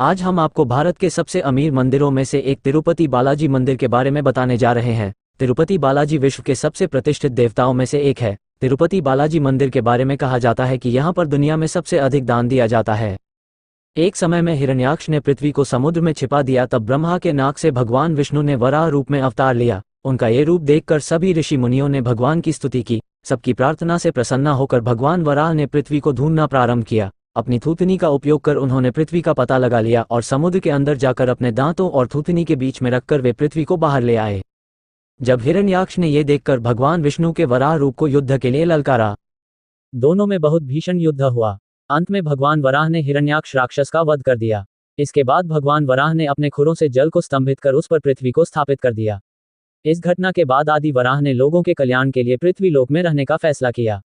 आज हम आपको भारत के सबसे अमीर मंदिरों में से एक तिरुपति बालाजी मंदिर के बारे में बताने जा रहे हैं। तिरुपति बालाजी विश्व के सबसे प्रतिष्ठित देवताओं में से एक है। तिरुपति बालाजी मंदिर के बारे में कहा जाता है कि यहाँ पर दुनिया में सबसे अधिक दान दिया जाता है। एक समय में हिरण्याक्ष ने पृथ्वी को समुद्र में छिपा दिया, तब ब्रह्मा के नाक से भगवान विष्णु ने वराह रूप में अवतार लिया। उनका ये रूप देखकर सभी ऋषि मुनियों ने भगवान की स्तुति की। सबकी प्रार्थना से प्रसन्न होकर भगवान वराह ने पृथ्वी को ढूंढना प्रारंभ किया। अपनी थूथनी का उपयोग कर उन्होंने पृथ्वी का पता लगा लिया और समुद्र के अंदर जाकर अपने दांतों और थूथनी के बीच में रखकर वे पृथ्वी को बाहर ले आए। जब हिरण्याक्ष ने यह देखकर भगवान विष्णु के वराह रूप को युद्ध के लिए ललकारा, दोनों में बहुत भीषण युद्ध हुआ। अंत में भगवान वराह ने हिरण्याक्ष राक्षस का वध कर दिया। इसके बाद भगवान वराह ने अपने खुरों से जल को स्तंभित कर उस पर पृथ्वी को स्थापित कर दिया। इस घटना के बाद आदि वराह ने लोगों के कल्याण के लिए पृथ्वी लोक में रहने का फैसला किया।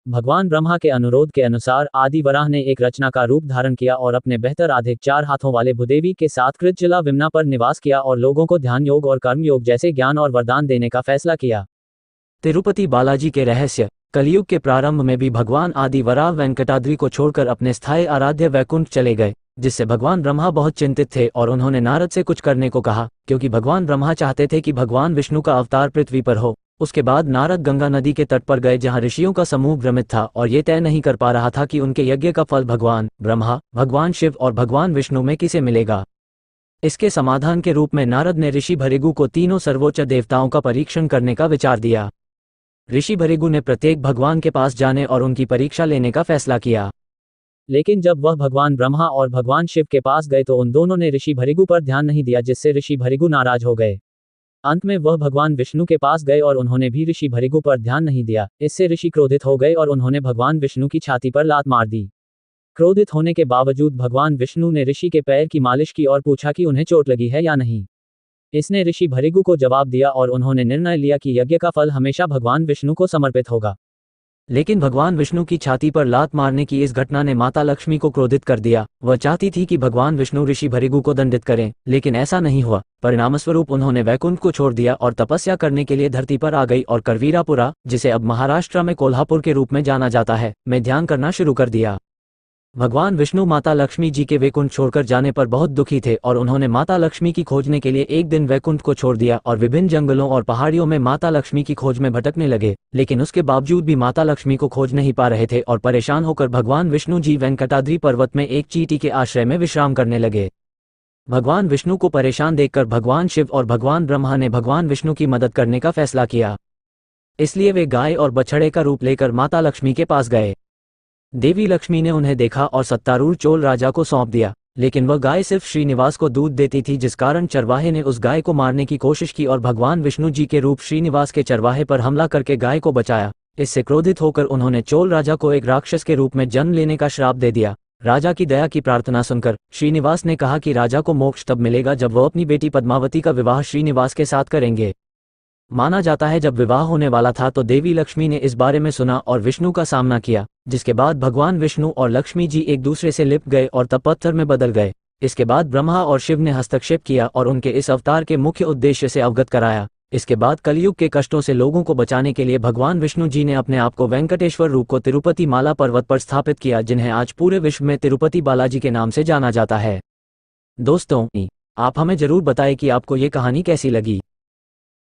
भगवान ब्रह्मा के अनुरोध के अनुसार आदि वराह ने एक रचना का रूप धारण किया और अपने बेहतर अधिक 4 हाथों वाले भूदेवी के साथ कृतजला विमना पर निवास किया और लोगों को ध्यान योग और कर्म योग जैसे ज्ञान और वरदान देने का फैसला किया। तिरुपति बालाजी के रहस्य। कलयुग के प्रारंभ में भी भगवान आदि वराह वेंकटाद्रि को छोड़कर अपने स्थायी आराध्य वैकुंठ चले गए, जिससे भगवान ब्रह्मा बहुत चिंतित थे और उन्होंने नारद से कुछ करने को कहा, क्योंकि भगवान ब्रह्मा चाहते थे कि भगवान विष्णु का अवतार पृथ्वी पर हो। उसके बाद नारद गंगा नदी के तट पर गए, जहां ऋषियों का समूह भ्रमित था और ये तय नहीं कर पा रहा था कि उनके यज्ञ का फल भगवान ब्रह्मा, भगवान शिव और भगवान विष्णु में किसे मिलेगा। इसके समाधान के रूप में नारद ने ऋषि भृगु को तीनों सर्वोच्च देवताओं का परीक्षण करने का विचार दिया। ऋषि भृगु ने प्रत्येक भगवान के पास जाने और उनकी परीक्षा लेने का फैसला किया। लेकिन जब वह भगवान ब्रह्मा और भगवान शिव के पास गए तो उन दोनों ने ऋषि भृगु पर ध्यान नहीं दिया, जिससे ऋषि भृगु नाराज हो गए। अंत में वह भगवान विष्णु के पास गए और उन्होंने भी ऋषि भृगु पर ध्यान नहीं दिया। इससे ऋषि क्रोधित हो गए और उन्होंने भगवान विष्णु की छाती पर लात मार दी। क्रोधित होने के बावजूद भगवान विष्णु ने ऋषि के पैर की मालिश की और पूछा कि उन्हें चोट लगी है या नहीं। इसने ऋषि भृगु को जवाब दिया और उन्होंने निर्णय लिया कि यज्ञ का फल हमेशा भगवान विष्णु को समर्पित होगा। लेकिन भगवान विष्णु की छाती पर लात मारने की इस घटना ने माता लक्ष्मी को क्रोधित कर दिया। वह चाहती थी कि भगवान विष्णु ऋषि भृगु को दंडित करें, लेकिन ऐसा नहीं हुआ। परिणामस्वरूप उन्होंने वैकुंठ को छोड़ दिया और तपस्या करने के लिए धरती पर आ गई और करवीरापुरा, जिसे अब महाराष्ट्र में कोल्हापुर के रूप में जाना जाता है, में ध्यान करना शुरू कर दिया। भगवान विष्णु माता लक्ष्मी जी के वैकुंठ छोड़कर जाने पर बहुत दुखी थे और उन्होंने माता लक्ष्मी की खोजने के लिए एक दिन वैकुंठ को छोड़ दिया और विभिन्न जंगलों और पहाड़ियों में माता लक्ष्मी की खोज में भटकने लगे। लेकिन उसके बावजूद भी माता लक्ष्मी को खोज नहीं पा रहे थे और परेशान होकर भगवान विष्णु जी वेंकटाद्रि पर्वत में एक चींटी के आश्रय में विश्राम करने लगे। भगवान विष्णु को परेशान देखकर भगवान शिव और भगवान ब्रह्मा ने भगवान विष्णु की मदद करने का फैसला किया। इसलिए वे गाय और बछड़े का रूप लेकर माता लक्ष्मी के पास गए। देवी लक्ष्मी ने उन्हें देखा और सत्तारूढ़ चोल राजा को सौंप दिया, लेकिन वह गाय सिर्फ श्रीनिवास को दूध देती थी, जिस कारण चरवाहे ने उस गाय को मारने की कोशिश की और भगवान विष्णु जी के रूप श्रीनिवास के चरवाहे पर हमला करके गाय को बचाया। इससे क्रोधित होकर उन्होंने चोल राजा को एक राक्षस के रूप में जन्म लेने का श्राप दे दिया। राजा की दया की प्रार्थना सुनकर श्रीनिवास ने कहा कि राजा को मोक्ष तब मिलेगा जब वह अपनी बेटी पद्मावती का विवाह श्रीनिवास के साथ करेंगे। माना जाता है जब विवाह होने वाला था तो देवी लक्ष्मी ने इस बारे में सुना और विष्णु का सामना किया, जिसके बाद भगवान विष्णु और लक्ष्मी जी एक दूसरे से लिप गए और तब पत्थर में बदल गए। इसके बाद ब्रह्मा और शिव ने हस्तक्षेप किया और उनके इस अवतार के मुख्य उद्देश्य से अवगत कराया। इसके बाद कलयुग के कष्टों से लोगों को बचाने के लिए भगवान विष्णु जी ने अपने आप को वेंकटेश्वर रूप को तिरुपति माला पर्वत पर स्थापित किया, जिन्हें आज पूरे विश्व में तिरुपति बालाजी के नाम से जाना जाता है। दोस्तों, आप हमें जरूर बताएं कि आपको ये कहानी कैसी लगी।